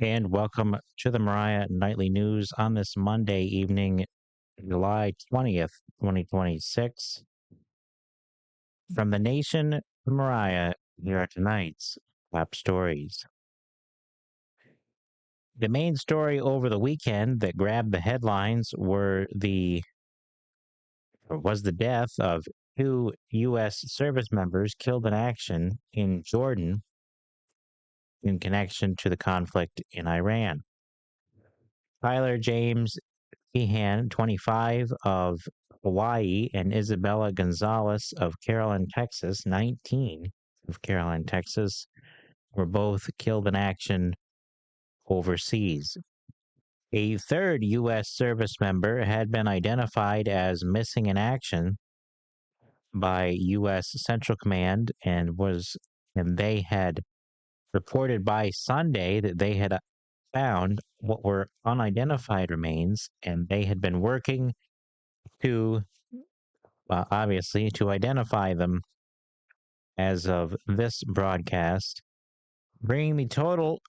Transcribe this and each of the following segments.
And welcome to the Moriah Nightly News on this Monday evening, July 20th, 2026. From the nation to Moriah, here are tonight's top stories. The main story over the weekend that grabbed the headlines was the death of two U.S. service members killed in action in Jordan in connection to the conflict in Iran. Tyler James Hehan, 25, of Hawaii, and Isabella Gonzalez of Caroline, Texas, 19, of Caroline, Texas, were both killed in action overseas. A third U.S. service member had been identified as missing in action by U.S. Central Command and they had reported by Sunday that they had found what were unidentified remains, and they had been working to obviously to identify them as of this broadcast, bringing the total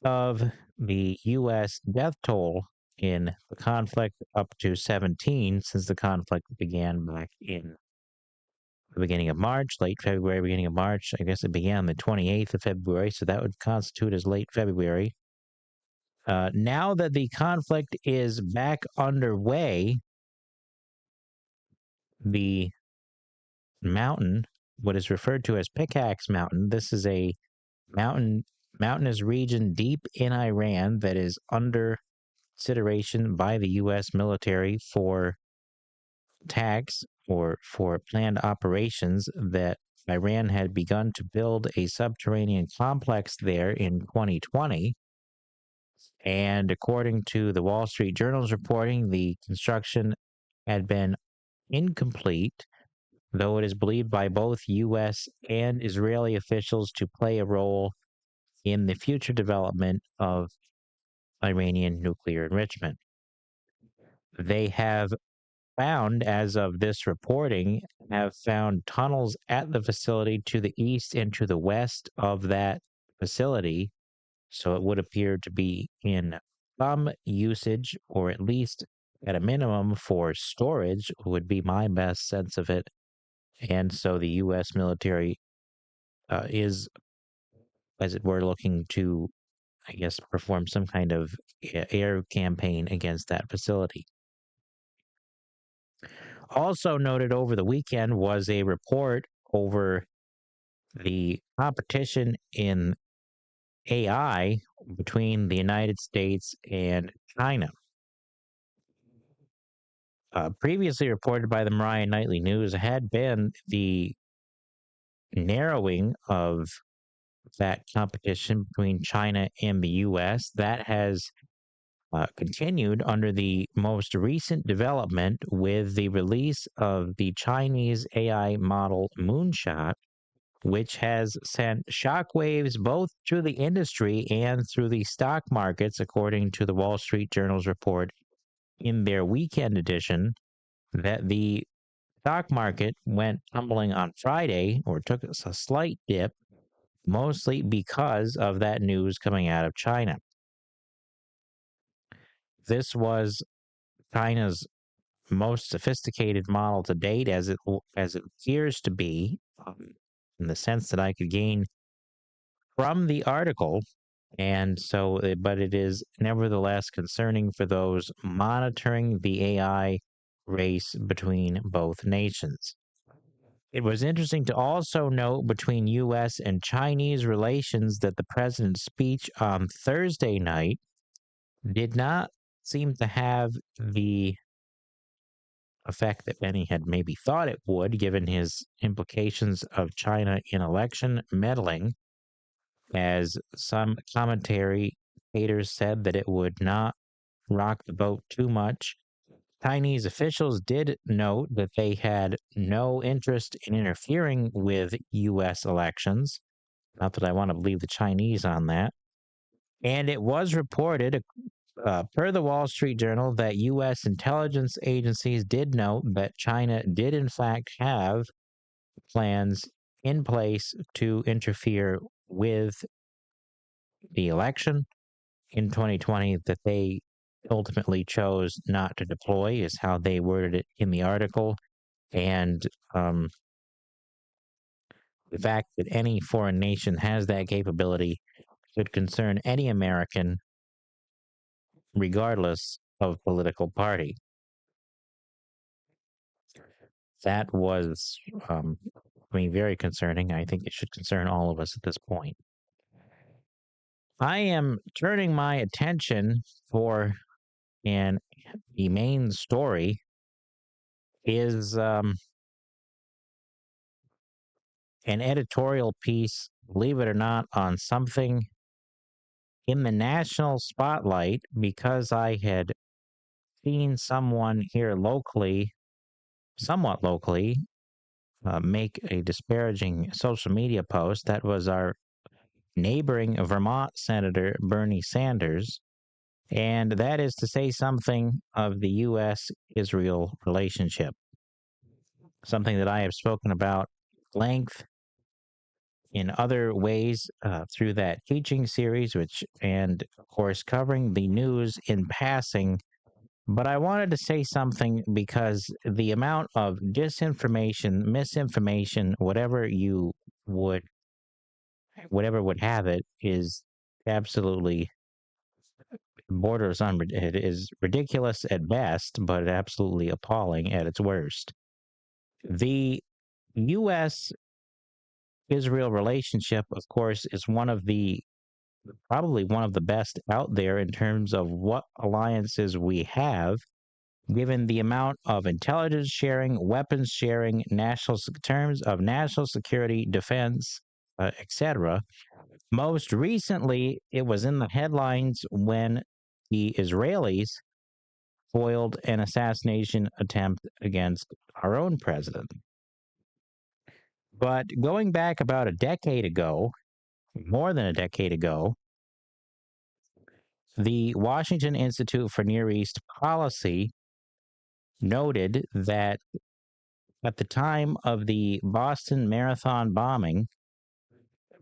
of the U.S. death toll in the conflict up to 17 since the conflict began back in the beginning of March, late February, beginning of March. I guess it began the 28th of February, so that would constitute as late February. Now that the conflict is back underway, the mountain, what is referred to as Pickaxe Mountain, this is a mountainous region deep in Iran that is under consideration by the U.S. military for attacks or for planned operations that Iran had begun to build a subterranean complex there in 2020. And according to the Wall Street Journal's reporting, the construction had been incomplete, though it is believed by both U.S. and Israeli officials to play a role in the future development of Iranian nuclear enrichment. They have found, as of this reporting, have found tunnels at the facility to the east and to the west of that facility. So it would appear to be in some usage, or at least at a minimum for storage, would be my best sense of it. And so the U.S. military is, as it were, looking to, I guess, perform some kind of air campaign against that facility. Also noted over the weekend was a report over the competition in AI between the United States and China. Previously reported by the Moriah Nightly News had been the narrowing of that competition between China and the U.S. That has continued under the most recent development with the release of the Chinese AI model Moonshot, which has sent shockwaves both through the industry and through the stock markets, according to the Wall Street Journal's report in their weekend edition, that the stock market went tumbling on Friday, or took a slight dip, mostly because of that news coming out of China. This was China's most sophisticated model to date, as it appears to be, in the sense that I could gain from the article. And so, but it is nevertheless concerning for those monitoring the AI race between both nations. It was interesting to also note between U.S. and Chinese relations that the president's speech on Thursday night did not seem to have the effect that many had maybe thought it would, given his implications of China in election meddling, as some commentators said that it would not rock the boat too much. Chinese officials did note that they had no interest in interfering with U.S. elections. Not that I want to believe the Chinese on that. And it was reported, per the Wall Street Journal, that U.S. intelligence agencies did note that China did, in fact, have plans in place to interfere with the election, in 2020 that they ultimately chose not to deploy, is how they worded it in the article. And the fact that any foreign nation has that capability should concern any American, regardless of political party. That was, very concerning. I think it should concern all of us at this point. I am turning my attention for, and the main story is an editorial piece, believe it or not, on something in the national spotlight, because I had seen someone here locally, somewhat locally, make a disparaging social media post. That was our neighboring Vermont Senator Bernie Sanders. And that is to say something of the U.S. Israel relationship, something that I have spoken about at length in other ways through that teaching series, which, and of course, covering the news in passing. But I wanted to say something because the amount of disinformation, misinformation, would, whatever would have it, is absolutely borders on, it is ridiculous at best, but absolutely appalling at its worst. The U.S. Israel relationship, of course, is probably one of the best out there in terms of what alliances we have, given the amount of intelligence sharing, weapons sharing, terms of national security, defense, etc. Most recently, it was in the headlines when the Israelis foiled an assassination attempt against our own president. But going back about a decade ago, more than a decade ago, the Washington Institute for Near East Policy noted that at the time of the Boston Marathon bombing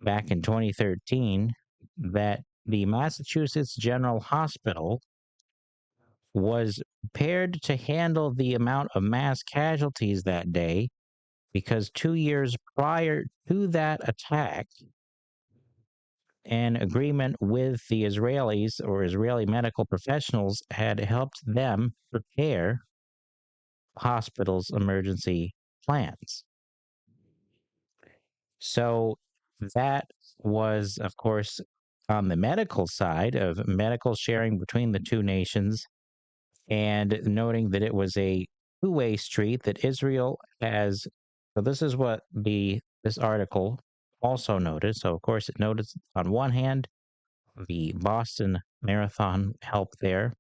back in 2013, that the Massachusetts General Hospital was prepared to handle the amount of mass casualties that day, because 2 years prior to that attack, an agreement with the Israelis, or Israeli medical professionals, had helped them prepare hospitals' emergency plans. So that was, of course, on the medical side of medical sharing between the two nations, and noting that it was a two-way street that Israel has. So this is what this article also noted. So of course it noted, on one hand, the Boston Marathon help there,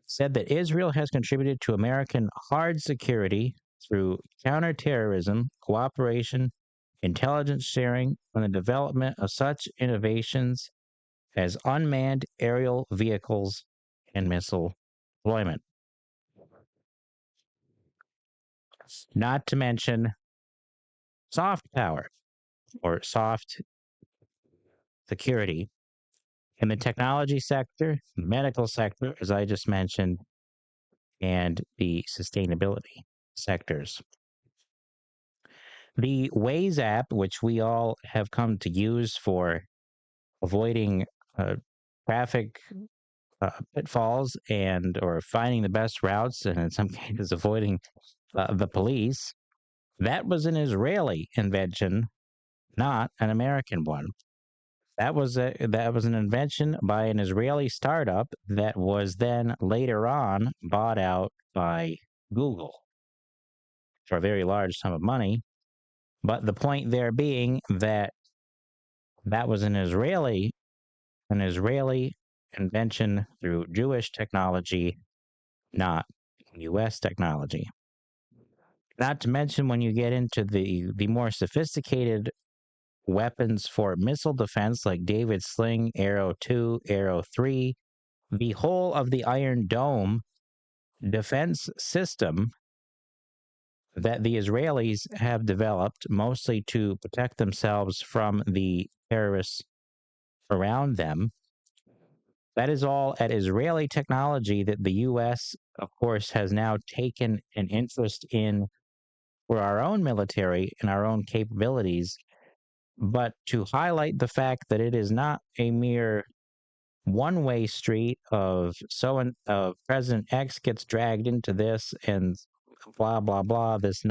said that Israel has contributed to American hard security through counterterrorism, cooperation, intelligence sharing, and the development of such innovations as unmanned aerial vehicles and missile deployment. Not to mention soft power, or soft security, in the technology sector, medical sector, as I just mentioned, and the sustainability sectors. The Waze app, which we all have come to use for avoiding traffic pitfalls, and or finding the best routes, and in some cases avoiding the police, that was an Israeli invention, not an American one. That was an invention by an Israeli startup that was then later on bought out by Google for a very large sum of money. But the point there being that that was an Israeli invention through Jewish technology, not U.S. technology. Not to mention, when you get into the more sophisticated weapons for missile defense, like David Sling, Arrow 2, Arrow 3, the whole of the Iron Dome defense system that the Israelis have developed, mostly to protect themselves from the terrorists around them, That is all at Israeli technology that the U.S., of course, has now taken an interest in for our own military and our own capabilities. But to highlight the fact that it is not a mere one-way street of President X gets dragged into this and blah blah blah, this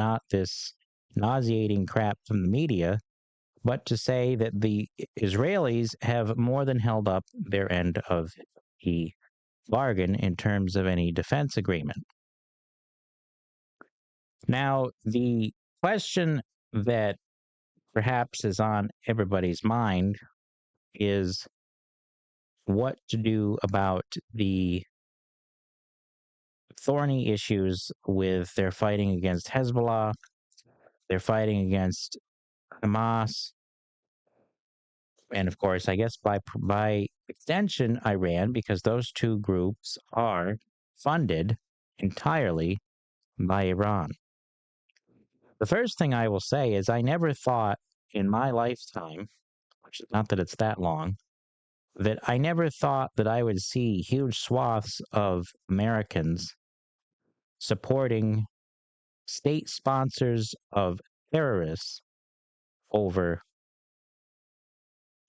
nauseating crap from the media, but to say that the Israelis have more than held up their end of the bargain in terms of any defense agreement. Now, the question that perhaps is on everybody's mind is what to do about the thorny issues with their fighting against Hezbollah, they're fighting against Hamas, and of course, I guess by extension, Iran, because those two groups are funded entirely by Iran. The first thing I will say is I never thought in my lifetime, which is not that it's that long, that I never thought that I would see huge swaths of Americans supporting state sponsors of terrorists over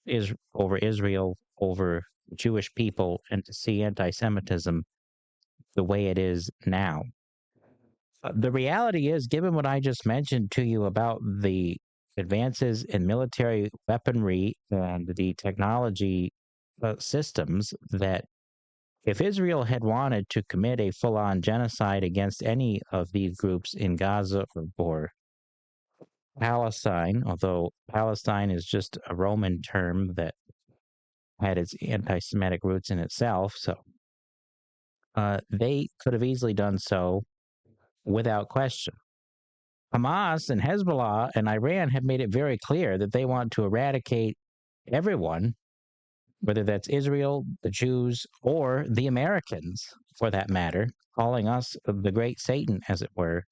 Israel, over Jewish people, and to see anti-Semitism the way it is now. The reality is, given what I just mentioned to you about the advances in military weaponry and the technology systems, that if Israel had wanted to commit a full-on genocide against any of these groups in Gaza or Palestine, although Palestine is just a Roman term that had its anti-Semitic roots in itself, so they could have easily done so without question. Hamas and Hezbollah and Iran have made it very clear that they want to eradicate everyone, whether that's Israel, the Jews, or the Americans, for that matter, calling us the great Satan, as it were.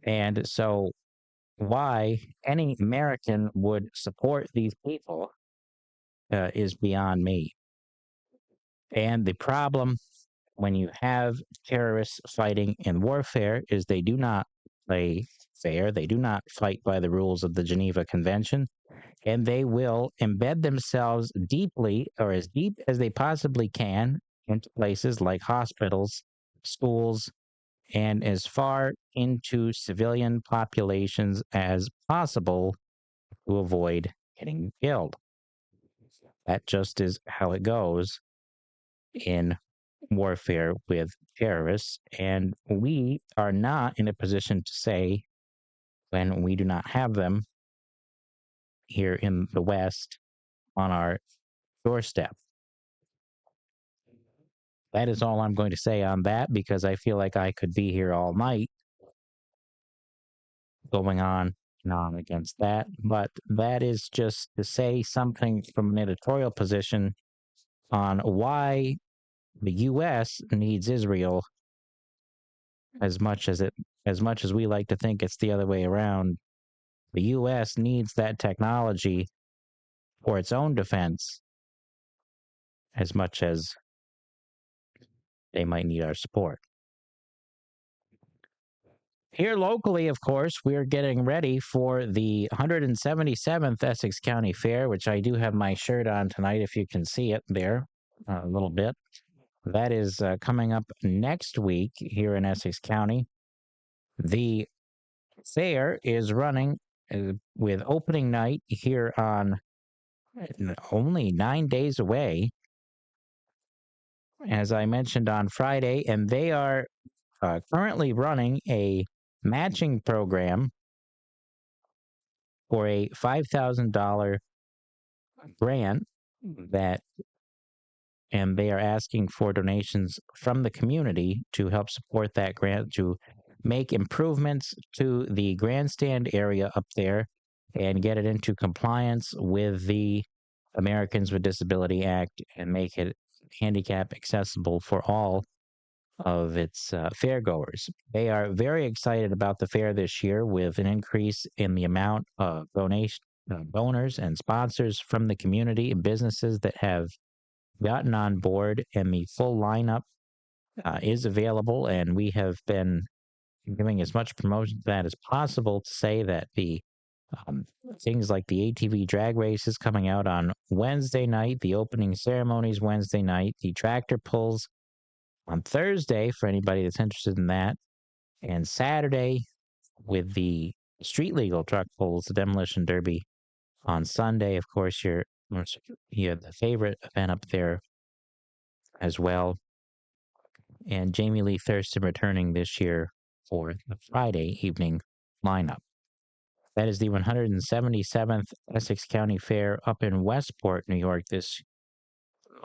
And so, why any American would support these people is beyond me. And the problem when you have terrorists fighting in warfare is they do not play fair. They do not fight by the rules of the Geneva Convention, and they will embed themselves deeply, or as deep as they possibly can, into places like hospitals, schools, and as far into civilian populations as possible to avoid getting killed. That just is how it goes in warfare with terrorists, and we are not in a position to say when we do not have them here in the West on our doorstep. That is all I'm going to say on that, because I feel like I could be here all night going on and on against that. But that is just to say something from an editorial position on why the U.S. needs Israel as much as we like to think it's the other way around. The U.S. needs that technology for its own defense as much as they might need our support. Here locally, of course, we're getting ready for the 177th Essex County Fair, which I do have my shirt on tonight, if you can see it there a little bit. That is coming up next week here in Essex County. The fair is running with opening night here on only 9 days away, as I mentioned on Friday, and they are currently running a matching program for a $5,000 grant and they are asking for donations from the community to help support that grant to make improvements to the grandstand area up there and get it into compliance with the Americans with Disability Act and make it handicap accessible for all of its fairgoers. They are very excited about the fair this year, with an increase in the amount of donors and sponsors from the community and businesses that have gotten on board, and the full lineup is available. And we have been giving as much promotion to that as possible to say that the um, things like the ATV drag race is coming out on Wednesday night, the opening ceremonies Wednesday night, the tractor pulls on Thursday for anybody that's interested in that, and Saturday with the street legal truck pulls, the demolition derby on Sunday. Of course, you have the favorite event up there as well, and Jamie Lee Thurston returning this year for the Friday evening lineup. That is the 177th Essex County Fair up in Westport, New York. This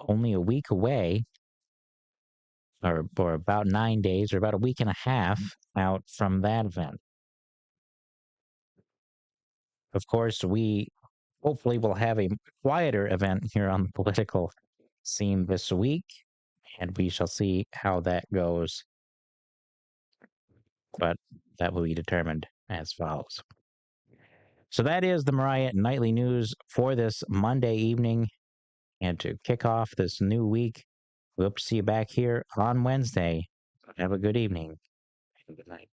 only a week away, or about 9 days, or about a week and a half out from that event. Of course, we hopefully will have a quieter event here on the political scene this week, and we shall see how that goes. But that will be determined as follows. So that is the Moriah Nightly News for this Monday evening. And to kick off this new week, we hope to see you back here on Wednesday. Have a good evening and good night.